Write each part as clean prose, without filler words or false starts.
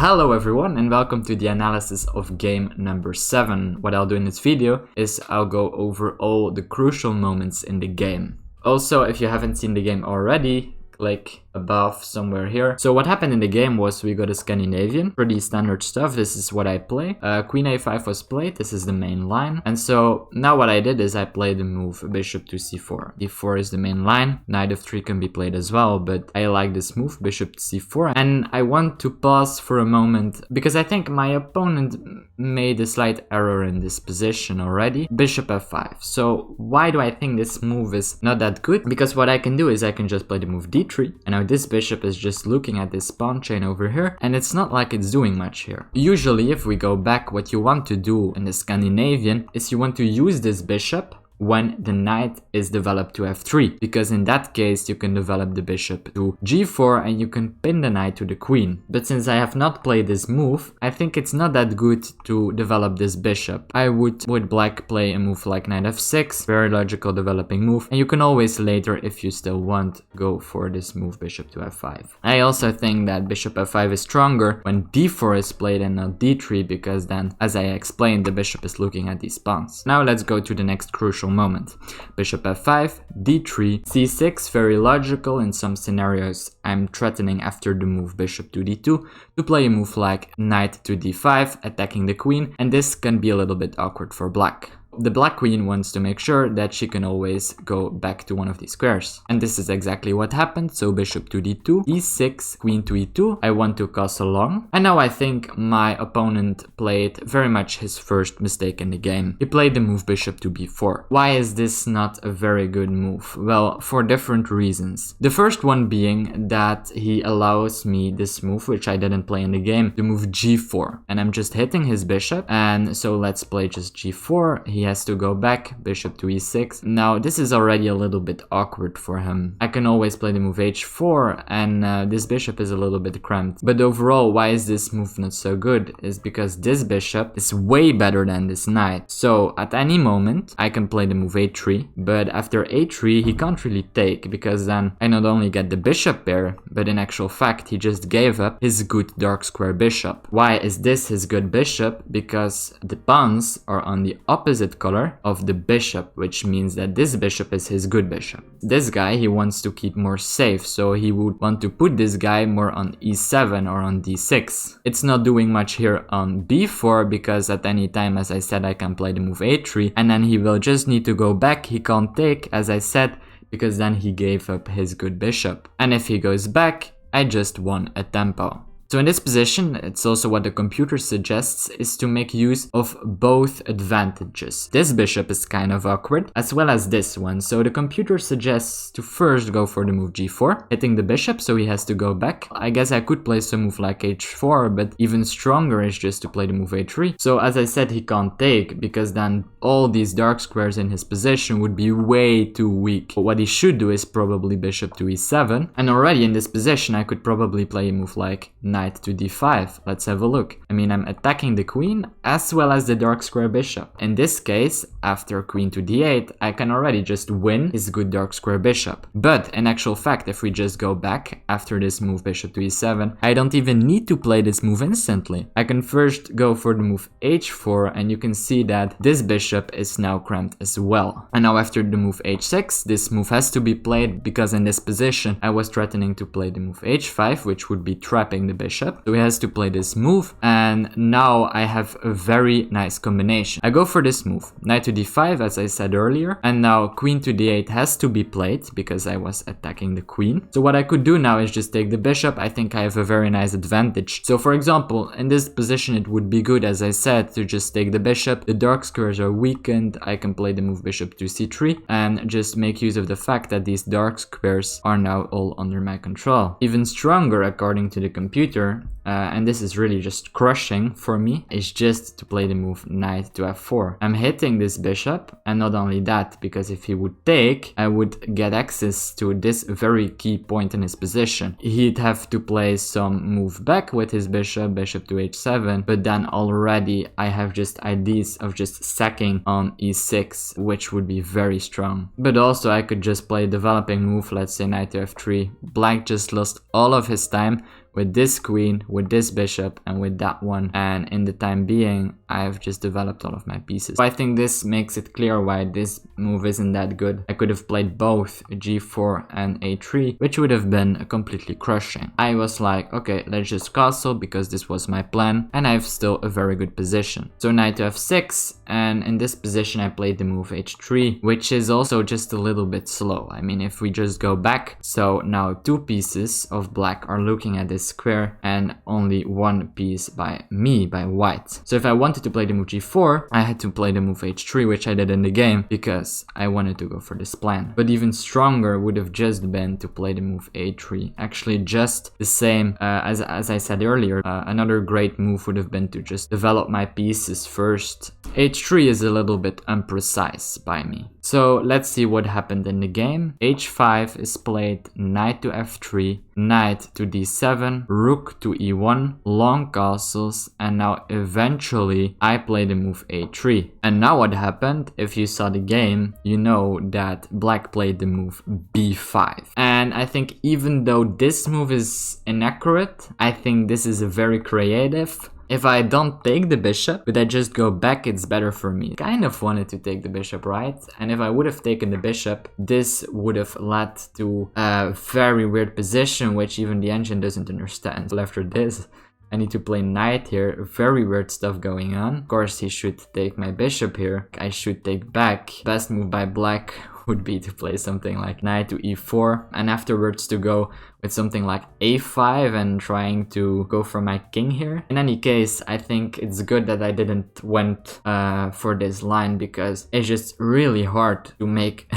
Hello everyone and welcome to the analysis of game number 7. What I'll do in this video is I'll go over all the crucial moments in the game. Also, if you haven't seen the game already, click above somewhere here. So what happened in the game was we got a Scandinavian, pretty standard stuff. This is what I play. Queen a5 was played. This is the main line. And so now what I did is I played the move bishop to c4. d4 is the main line. Knight f3 can be played as well, but I like this move bishop to c4. And I want to pause for a moment because I think my opponent made a slight error in this position already. Bishop f5. So why do I think this move is not that good? Because what I can do is I can just play the move d3, and now this bishop is just looking at this pawn chain over here, and it's not like it's doing much here. Usually, if we go back, what you want to do in the Scandinavian is you want to use this bishop when the knight is developed to f3, because in that case you can develop the bishop to g4 and you can pin the knight to the queen. But since I have not played this move, I think it's not that good to develop this bishop. I would with black play a move like knight f6, very logical developing move, and you can always later, if you still want, go for this move bishop to f5. I also think that bishop f5 is stronger when d4 is played and not d3, because then, as I explained, the bishop is looking at these pawns. Now let's go to the next crucial moment. Bishop f5, d3, c6, very logical. In some scenarios I'm threatening after the move bishop to d2 to play a move like knight to d5, attacking the queen, and this can be a little bit awkward for black. The black queen wants to make sure that she can always go back to one of these squares. And this is exactly what happened. So bishop to d2, e6, queen to e2. I want to castle long. And now I think my opponent played very much his first mistake in the game. He played the move bishop to b4. Why is this not a very good move? Well, for different reasons. The first one being that he allows me this move, which I didn't play in the game, to move g4. And I'm just hitting his bishop. And so let's play just g4. He has to go back, bishop to e6. Now this is already a little bit awkward for him. I can always play the move h4 and this bishop is a little bit cramped. But overall, why is this move not so good? Is because this bishop is way better than this knight. So at any moment I can play the move a3, but after a3 he can't really take, because then I not only get the bishop pair, but in actual fact he just gave up his good dark square bishop. Why is this his good bishop? Because the pawns are on the opposite color of the bishop, which means that this bishop is his good bishop. This guy, he wants to keep more safe, so he would want to put this guy more on e7 or on d6. It's not doing much here on b4, because at any time, as I said, I can play the move a3, and then he will just need to go back. He can't take, as I said, because then he gave up his good bishop. And if he goes back, I just won a tempo. So in this position, it's also what the computer suggests, is to make use of both advantages. This bishop is kind of awkward, as well as this one. So the computer suggests to first go for the move g4, hitting the bishop, so he has to go back. I guess I could play some move like h4, but even stronger is just to play the move a3. So as I said, he can't take, because then all these dark squares in his position would be way too weak. But what he should do is probably bishop to e7, and already in this position I could probably play a move like knight to d5. Let's have a look. I mean, I'm attacking the queen as well as the dark square bishop. In this case, after queen to d8, I can already just win his good dark square bishop. But in actual fact, if we just go back after this move bishop to e7, I don't even need to play this move instantly. I can first go for the move h4, and you can see that this bishop is now cramped as well. And now after the move h6, this move has to be played, because in this position I was threatening to play the move h5, which would be trapping the bishop. So he has to play this move, and now I have a very nice combination. I go for this move, knight to d5, as I said earlier, and now queen to d8 has to be played because I was attacking the queen. So what I could do now is just take the bishop. I think I have a very nice advantage. So for example, in this position it would be good, as I said, to just take the bishop. The dark squares are weakened. I can play the move bishop to c3 and just make use of the fact that these dark squares are now all under my control. Even stronger, according to the computer, and this is really just crushing for me, is just to play the move knight to f4. I'm hitting this bishop, and not only that, because if he would take, I would get access to this very key point in his position. He'd have to play some move back with his bishop, bishop to h7, but then already I have just ideas of just sacking on e6, which would be very strong. But also I could just play a developing move, let's say knight to f3. Black just lost all of his time with this queen, with this bishop, and with that one. And in the time being, I've just developed all of my pieces. So I think this makes it clear why this move isn't that good. I could have played both g4 and a3, which would have been completely crushing. I was like, okay, let's just castle because this was my plan, and I have still a very good position. So knight to f6, and in this position I played the move h3, which is also just a little bit slow. I mean, if we just go back, so now 2 pieces of black are looking at this square and only 1 piece by me, by white. So if I wanted to play the move g4, I had to play the move h3, which I did in the game because I wanted to go for this plan. But even stronger would have just been to play the move a3. Actually, just the same as I said earlier, another great move would have been to just develop my pieces first. h3 is a little bit imprecise by me. So let's see what happened in the game. h5 is played, knight to f3, knight to d7, rook to e1, long castles, and now eventually I play the move a3. And now what happened, if you saw the game, you know that black played the move b5. And I think even though this move is inaccurate, I think this is a very creative. If I don't take the bishop, but I just go back, it's better for me. Kind of wanted to take the bishop, right? And if I would have taken the bishop, this would have led to a very weird position, which even the engine doesn't understand. So after this, I need to play knight here. Very weird stuff going on. Of course, he should take my bishop here. I should take back. Best move by black would be to play something like knight to e4 and afterwards to go with something like a5 and trying to go for my king here. In any case, I think it's good that I didn't went for this line because it's just really hard to make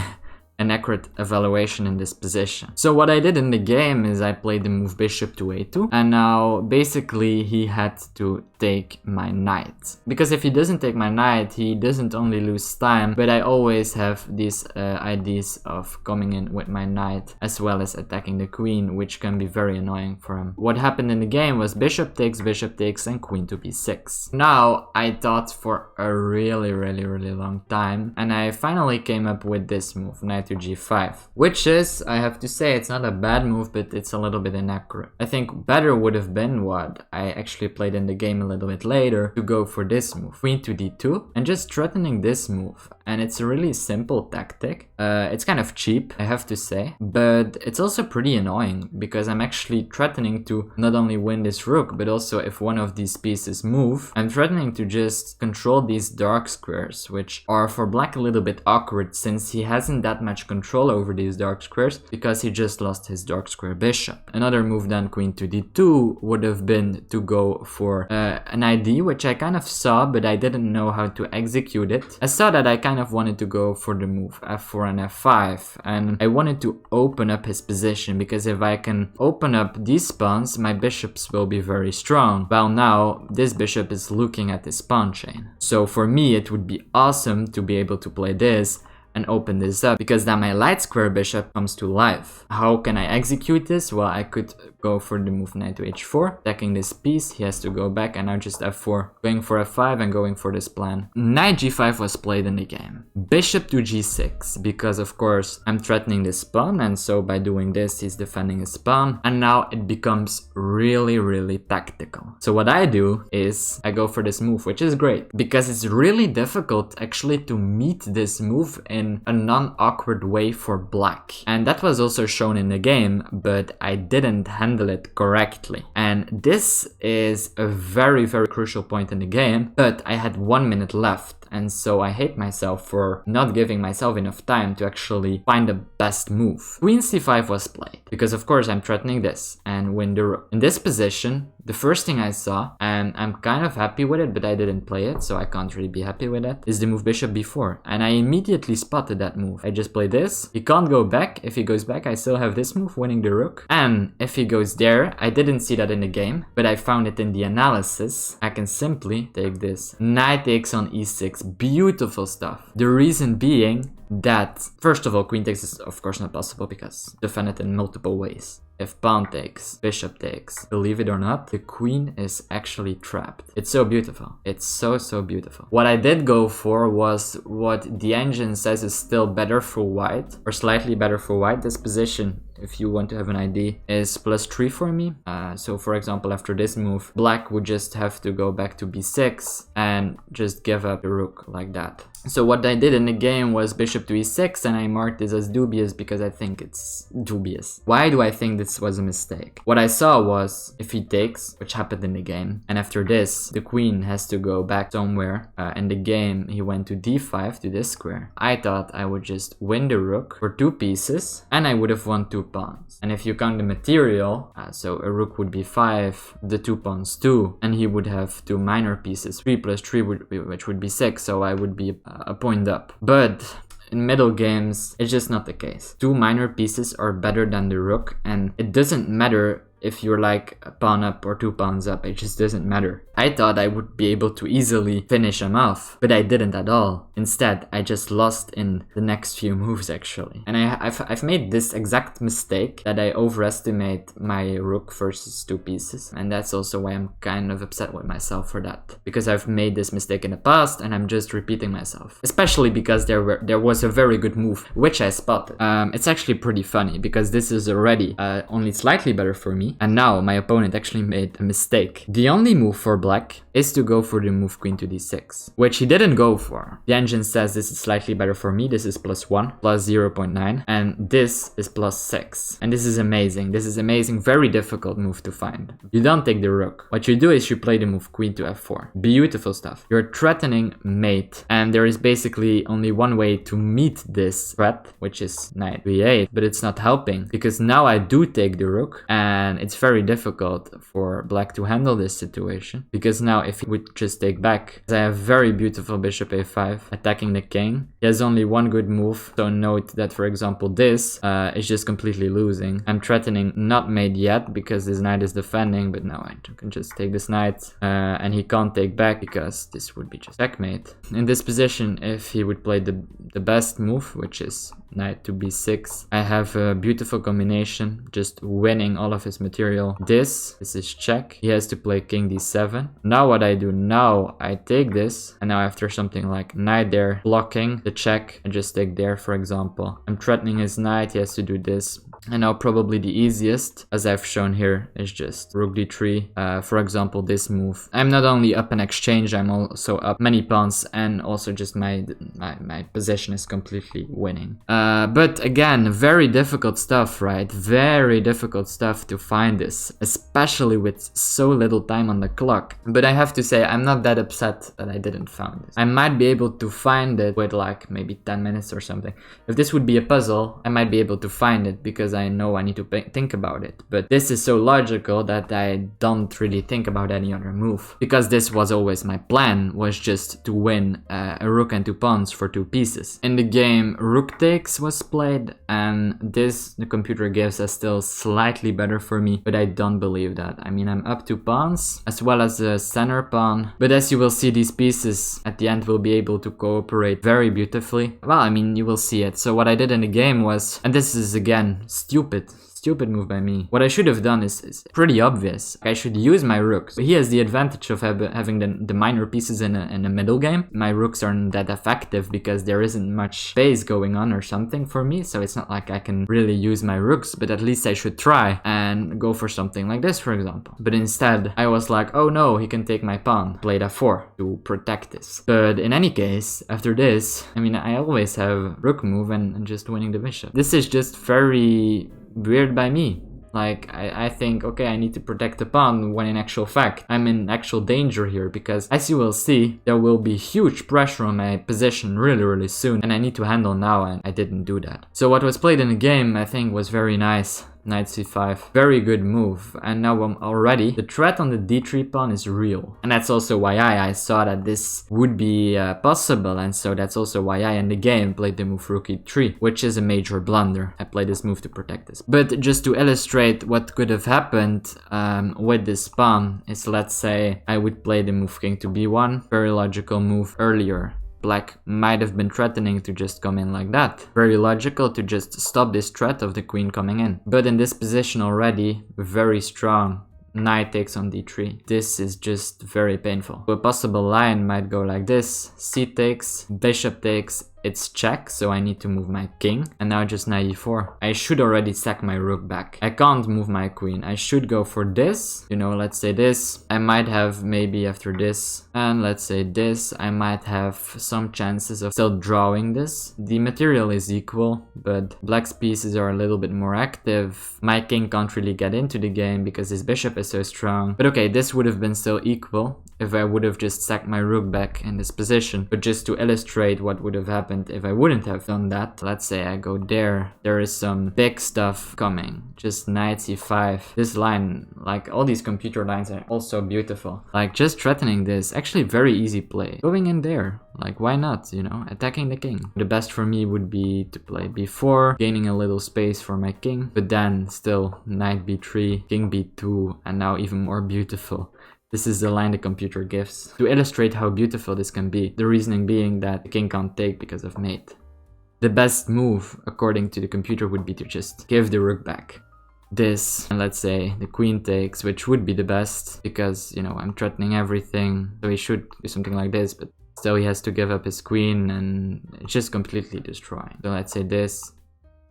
an accurate evaluation in this position. So what I did in the game is I played the move bishop to a2, and now basically he had to take my knight. Because if he doesn't take my knight, he doesn't only lose time, but I always have these ideas of coming in with my knight as well as attacking the queen, which can be very annoying for him. What happened in the game was bishop takes, and queen to b6. Now I thought for a really long time, and I finally came up with this move, knight to g5, which is, I have to say, it's not a bad move, but it's a little bit inaccurate. I think better would have been what I actually played in the game a little bit later, to go for this move, queen to d2, and just threatening this move. And it's a really simple tactic. It's kind of cheap, I have to say, but it's also pretty annoying because I'm actually threatening to not only win this rook, but also if one of these pieces move, I'm threatening to just control these dark squares, which are for black a little bit awkward since he hasn't that much control over these dark squares because he just lost his dark square bishop. Another move then, queen to d2, would have been to go for an idea which I kind of saw, but I didn't know how to execute it. I saw that I kind of wanted to go for the move f4 and f5, and I wanted to open up his position because if I can open up these pawns, my bishops will be very strong. While now this bishop is looking at this pawn chain. So for me it would be awesome to be able to play this and open this up because then my light square bishop comes to life. How can I execute this? Well, I could go for the move knight to h4, attacking this piece, he has to go back, and now just f4, going for f5 and going for this plan. Knight g5 was played in the game. Bishop to g6, because of course I'm threatening this pawn, and so by doing this he's defending his pawn, and now it becomes really tactical. So what I do is I go for this move, which is great because it's really difficult actually to meet this move in a non-awkward way for black, and that was also shown in the game, but I didn't handle it correctly. And this is a very crucial point in the game, but I had 1 minute left. And so I hate myself for not giving myself enough time to actually find the best move. Queen c5 was played, because of course I'm threatening this and win the rook. In this position, the first thing I saw, and I'm kind of happy with it, but I didn't play it, so I can't really be happy with it, is the move bishop b4. And I immediately spotted that move. I just play this, he can't go back. If he goes back, I still have this move, winning the rook. And if he goes there, I didn't see that in the game, but I found it in the analysis. I can simply take this. Knight takes on e6. Beautiful stuff. The reason being that, first of all, queen takes is of course not possible because defend it in multiple ways. If pawn takes, bishop takes, believe it or not, the queen is actually trapped. It's so beautiful. It's so beautiful. What I did go for was what the engine says is still better for white, or slightly better for white. This position if you want to have an idea, is +3 for me. So for example, after this move, black would just have to go back to b6 and just give up the rook like that. So what I did in the game was bishop to e6, and I marked this as dubious because I think it's dubious. Why do I think this was a mistake? What I saw was, if he takes, which happened in the game, and after this, the queen has to go back somewhere. In the game, he went to d5, to this square. I thought I would just win the rook for 2 pieces, and I would have won 2 pawns. And if you count the material, so a rook would be 5, the 2 pawns 2, and he would have 2 minor pieces, 3 plus 3, which would be 6, so I would be a point up. But in middle games, it's just not the case. 2 minor pieces are better than the rook, and it doesn't matter if you're like a pawn up or 2 pawns up, it just doesn't matter. I thought I would be able to easily finish him off, but I didn't at all. Instead, I just lost in the next few moves actually. And I've made this exact mistake, that I overestimate my rook versus 2 pieces. And that's also why I'm kind of upset with myself for that. Because I've made this mistake in the past and I'm just repeating myself. Especially because there was a very good move, which I spotted. It's actually pretty funny because this is already only slightly better for me. And now my opponent actually made a mistake. The only move for black is to go for the move queen to d6, which he didn't go for. The engine says this is slightly better for me. This is +1, plus 0.9, and this is +6. And this is amazing. This is amazing. Very difficult move to find. You don't take the rook. What you do is you play the move queen to f4. Beautiful stuff. You're threatening mate, and there is basically only one way to meet this threat, which is knight b8, but it's not helping because now I do take the rook, and it's very difficult for black to handle this situation because now if he would just take back, I have very beautiful bishop a5 attacking the king. He has only one good move, so note that for example this is just completely losing. I'm threatening not mate yet because this knight is defending, but now I can just take this knight and he can't take back because this would be just checkmate. In this position, if he would play the best move, which is knight to b6, I have a beautiful combination, just winning all of his material. This is check. He has to play king d7. Now what I do, now I take this, and now after something like knight there, blocking the check, I just take there for example. I'm threatening his knight, he has to do this. And now probably the easiest, as I've shown here, is just rook d3. For example, this move. I'm not only up an exchange, I'm also up many pawns, and also just my position is completely winning. But again, very difficult stuff, right? Very difficult stuff to find this, especially with so little time on the clock. But I have to say, I'm not that upset that I didn't find this. I might be able to find it with like maybe 10 minutes or something. If this would be a puzzle, I might be able to find it because I know I need to think about it. But this is so logical that I don't really think about any other move. Because this was always my plan, was just to win a rook and 2 pawns for 2 pieces. In the game, rook takes was played, and this the computer gives us still slightly better for me, but I don't believe that. I mean, I'm up 2 pawns, as well as a center pawn. But as you will see, these pieces at the end will be able to cooperate very beautifully. Well, I mean, you will see it. So what I did in the game was, and this is again stupid move by me. What I should have done is pretty obvious. I should use my rooks. But he has the advantage of having the minor pieces in a middle game. My rooks aren't that effective because there isn't much space going on or something for me. So it's not like I can really use my rooks, but at least I should try and go for something like this, for example. But instead, I was like, oh no, he can take my pawn. Played f4 to protect this. But in any case, after this, I mean, I always have rook move and just winning the bishop. This is just very weird by me. Like, I think, okay, I need to protect the pawn, when in actual fact, I'm in actual danger here, because as you will see, there will be huge pressure on my position really soon, and I need to handle now, and I didn't do that. So what was played in the game, I think, was very nice. Knight c5, very good move, and now already the threat on the d3 pawn is real, and that's also why I saw that this would be possible, and so that's also why I in the game played the move rook e3, which is a major blunder. I played this move to protect this. But just to illustrate what could have happened with this pawn is, let's say I would play the move king to b1, very logical move earlier. Black might have been threatening to just come in like that. Very logical to just stop this threat of the queen coming in. But in this position already, very strong. Knight takes on d3. This is just very painful. A possible line might go like this. C takes, bishop takes, it's check, so I need to move my king. And now just knight e4. I should already sack my rook back. I can't move my queen. I should go for this. You know, let's say this. I might have maybe after this. And let's say this. I might have some chances of still drawing this. The material is equal, but black's pieces are a little bit more active. My king can't really get into the game because his bishop is so strong. But okay, this would have been still equal if I would have just sacked my rook back in this position. But just to illustrate what would have happened if I wouldn't have done that, let's say I go there. There is some big stuff coming. Just knight c5. This line, like all these computer lines are also beautiful. Like just threatening this, actually very easy play. Going in there, like why not, you know, attacking the king. The best for me would be to play b4, gaining a little space for my king, but then still knight b3, king b2, and now even more beautiful. This is the line the computer gives to illustrate how beautiful this can be. The reasoning being that the king can't take because of mate. The best move, according to the computer, would be to just give the rook back. This, and let's say the queen takes, which would be the best because, you know, I'm threatening everything. So he should do something like this, but still he has to give up his queen and it's just completely destroying. So let's say this.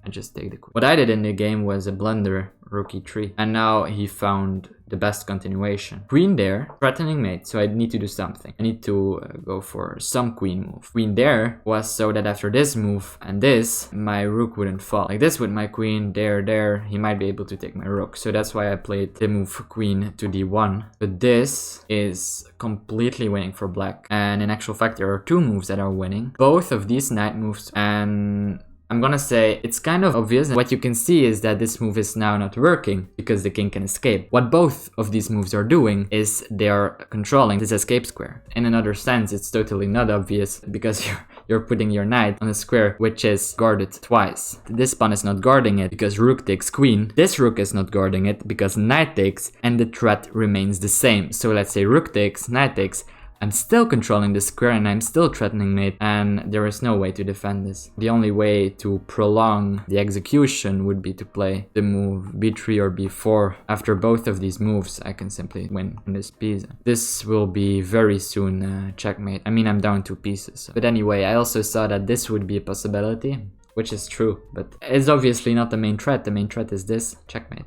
I just take the queen. What I did in the game was a blunder, rook e3. And now he found the best continuation. Queen there, threatening mate, so I need to do something. I need to go for some queen move. Queen there was so that after this move and this, my rook wouldn't fall. Like this with my queen, there, he might be able to take my rook. So that's why I played the move queen to d1. But this is completely winning for black. And in actual fact, there are two moves that are winning. Both of these knight moves, and I'm gonna say it's kind of obvious. What you can see is that this move is now not working because the king can escape. What both of these moves are doing is they are controlling this escape square. In another sense, it's totally not obvious because you're putting your knight on a square which is guarded twice. This pawn is not guarding it because rook takes queen. This rook is not guarding it because knight takes, and the threat remains the same. So let's say rook takes, knight takes. I'm still controlling the square and I'm still threatening mate, and there is no way to defend this. The only way to prolong the execution would be to play the move b3 or b4. After both of these moves, I can simply win this piece. This will be very soon checkmate. I mean, I'm down 2 pieces. But anyway, I also saw that this would be a possibility, which is true, but it's obviously not the main threat. The main threat is this, checkmate.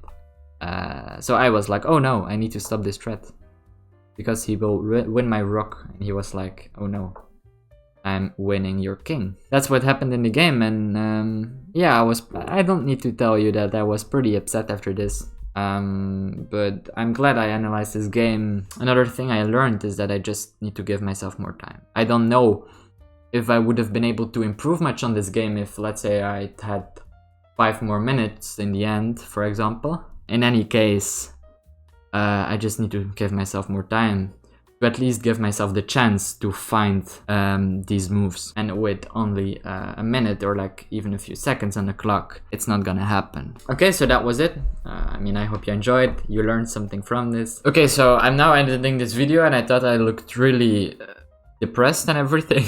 So I was like, oh no, I need to stop this threat. Because he will win my rook, and he was like, oh no, I'm winning your king. That's what happened in the game, and yeah, I don't need to tell you that I was pretty upset after this. But I'm glad I analyzed this game. Another thing I learned is that I just need to give myself more time. I don't know if I would have been able to improve much on this game if, let's say, I had 5 more minutes in the end, for example. In any case, I just need to give myself more time to at least give myself the chance to find these moves. And with only a minute or like even a few seconds on the clock, it's not gonna happen. Okay, so that was it. I mean, I hope you enjoyed, you learned something from this. Okay, so I'm now editing this video and I thought I looked really depressed and everything.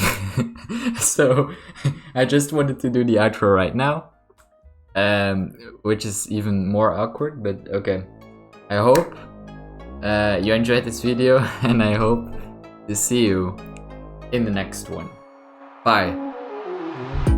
So I just wanted to do the outro right now, which is even more awkward, but okay. I hope you enjoyed this video, and I hope to see you in the next one. Bye.